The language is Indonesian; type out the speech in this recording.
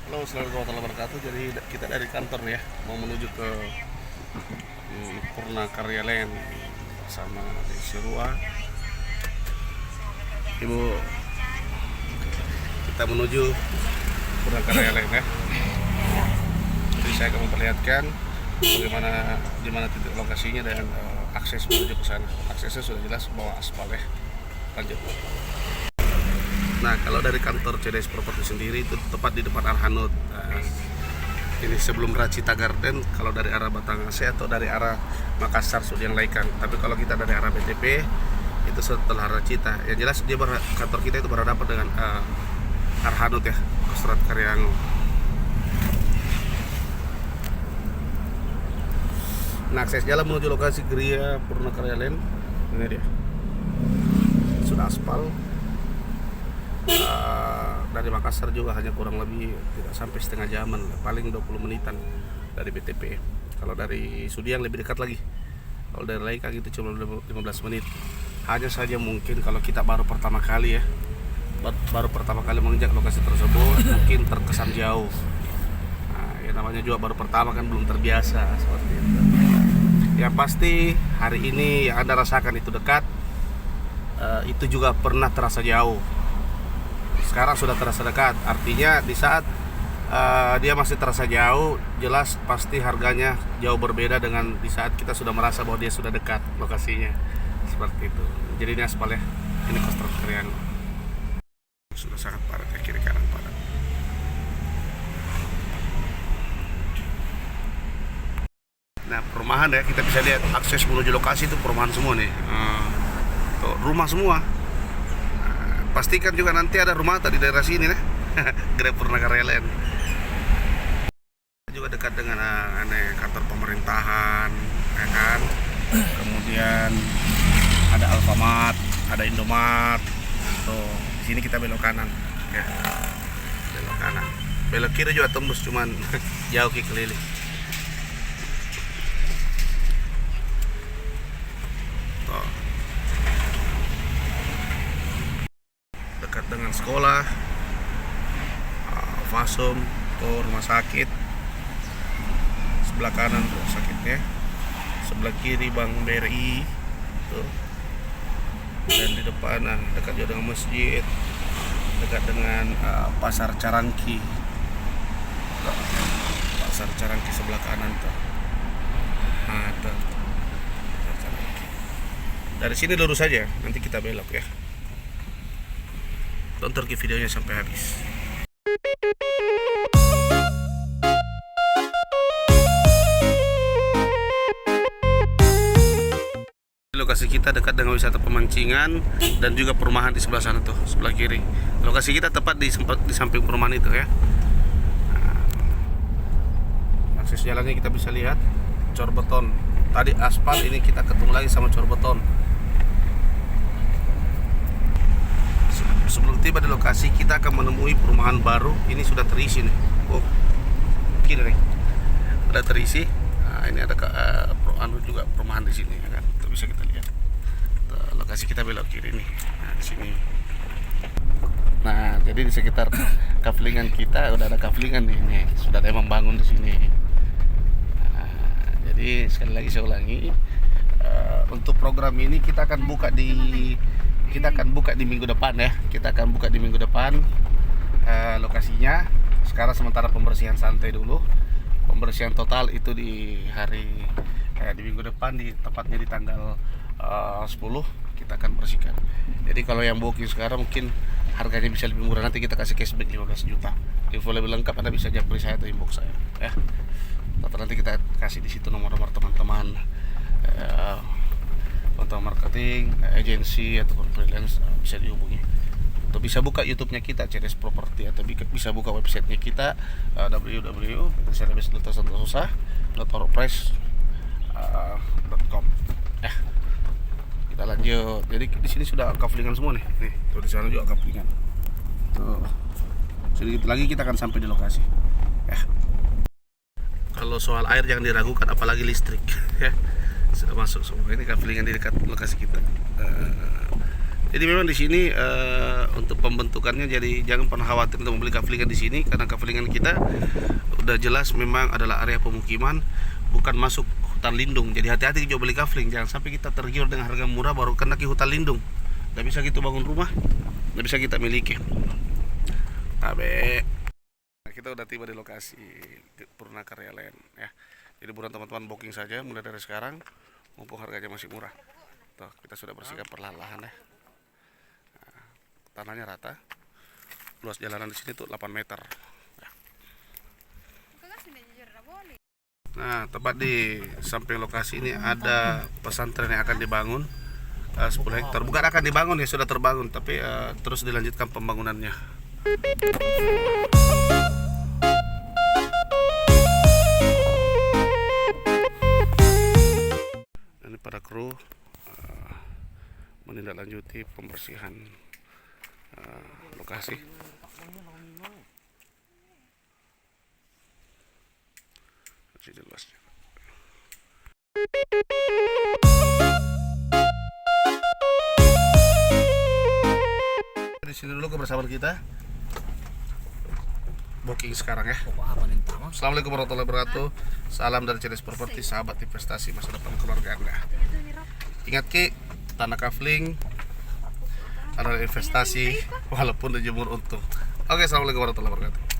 Halo, assalamualaikum warahmatullahi wabarakatuh. Jadi kita dari kantor ya, mau menuju ke Purna Karya Land bersama Desi Rua. Ibu, kita menuju Purna Karya Land ya. Jadi saya akan memperlihatkan bagaimana di mana titik lokasinya dan akses menuju ke sana. Aksesnya sudah jelas bawa aspal ya. Lanjut. Nah, kalau dari kantor CDS Property sendiri itu tepat di depan Arhanud. Ini sebelum Racita Garden kalau dari arah Batanghase atau dari arah Makassar Sudiang Laikan. Tapi kalau kita dari arah BTP itu setelah Racita. Yang jelas dia kantor kita itu berhadapan dengan Arhanud ya, Kostrad Karyango. Nah, akses jalan menuju lokasi Gria Purna Karya Land ini dia. Sudah aspal. Dari Makassar juga hanya kurang lebih tidak sampai setengah jaman, paling 20 menitan dari BTP. Kalau dari Sudiang lebih dekat lagi. Kalau dari Laikang itu cuma 15 menit. Hanya saja mungkin kalau kita baru pertama kali ya, baru pertama kali menginjak lokasi tersebut mungkin terkesan jauh. Nah, ya namanya juga baru pertama kan, belum terbiasa seperti itu. Yang pasti hari ini yang Anda rasakan itu dekat, itu juga pernah terasa jauh. Sekarang sudah terasa dekat, artinya di saat dia masih terasa jauh, jelas pasti harganya jauh berbeda dengan di saat kita sudah merasa bahwa dia sudah dekat lokasinya, seperti itu. Jadi ini aspal ya, ini Kostrad Karyango sudah sangat padat ya, kiri kanan padat. Nah, perumahan ya, kita bisa lihat akses menuju lokasi itu perumahan semua nih. Tuh, rumah semua. Pastikan juga nanti ada rumah tadi daerah sini nih. Gria Purna Karya Land. Juga dekat dengan kantor pemerintahan, ya kan. Kemudian ada Alfamart, ada Indomart. Tuh, di sini kita belok kanan. Ya. Belok kanan. Belok kiri juga tembus, cuman jauh keliling. Tuh. Dekat dengan sekolah, Fasum, atau rumah sakit. Sebelah kanan rumah sakitnya, sebelah kiri Bank BRI tuh. Dan di depan dekat juga dengan masjid, dekat dengan pasar Carangki tuh. Pasar Carangki sebelah kanan tuh. Nah tuh, pasar Carangki. Dari sini lurus saja, nanti kita belok ya. Tonton ke videonya sampai habis. Lokasi kita dekat dengan wisata pemancingan dan juga perumahan di sebelah sana tuh, sebelah kiri. Lokasi kita tepat di samping perumahan itu ya. Nah, akses jalannya kita bisa lihat cor beton. Tadi aspal, ini kita ketemu lagi sama cor beton. Sebelum tiba di lokasi kita akan menemui perumahan baru. Ini sudah terisi nih. Oh, kiri nih, sudah terisi. Nah, ini ada juga perumahan di sini ya kan. Itu bisa kita lihat. Tuh, lokasi kita belok kiri nih. Nah, di sini. Nah, jadi di sekitar kaflingan kita udah ada kaflingan nih. Sudah ada yang membangun di sini. Nah, jadi sekali lagi saya ulangi, untuk program ini kita akan buka di minggu depan ya. Kita akan buka di minggu depan lokasinya. Sekarang sementara pembersihan santai dulu. Pembersihan total itu di minggu depan, tepatnya di tanggal 10 kita akan bersihkan. Jadi kalau yang booking sekarang mungkin harganya bisa lebih murah, nanti kita kasih cashback 15 juta. Info lebih lengkap Anda bisa japri saya atau inbox saya ya. Atau nanti kita kasih di situ nomor-nomor teman-teman untuk marketing, agensi ataupun freelance, bisa dihubungi. Atau bisa buka YouTube-nya kita CDS Property, atau bisa buka website-nya kita www.cdbs.wordpress.com ya. Kita lanjut. Jadi di sini sudah kaflingan semua nih. Tuh di sana juga kaflingan. Tuh. Sedikit lagi kita akan sampai di lokasi. Ya. Kalau soal air jangan diragukan, apalagi listrik ya. Sudah masuk semua. Ini kaflingan di dekat lokasi kita. Jadi memang di sini untuk pembentukannya, jadi jangan pernah khawatir untuk membeli kaflingan di sini, karena kaflingan kita udah jelas memang adalah area pemukiman, bukan masuk hutan lindung. Jadi hati-hati jual beli kafling, jangan sampai kita tergiur dengan harga murah baru kena ke hutan lindung. Nggak bisa gitu bangun rumah, nggak bisa kita miliki. Abe, kita udah tiba di lokasi Purnakarya Land ya. Jadi buruan teman-teman booking saja mulai dari sekarang, mumpung harganya masih murah. Tuh, kita sudah bersihkan perlahan-lahan ya. Tanahnya rata, luas jalanan di sini tuh 8 meter. Nah, tepat di samping lokasi ini ada pesantren yang akan dibangun 10 hektar. Bukan akan dibangun ya, sudah terbangun, tapi terus dilanjutkan pembangunannya. Ini para kru menindaklanjuti pembersihan lokasi. Jelasnya. Di sini dulu kebersamaan kita. Booking sekarang ya. Assalamualaikum warahmatullahi wabarakatuh. Salam dari Ceres Properti, sahabat investasi masa depan keluarga Anda. Ingat Ki, tanah kafling adalah investasi walaupun dijemur untung. Oke, assalamualaikum warahmatullahi wabarakatuh.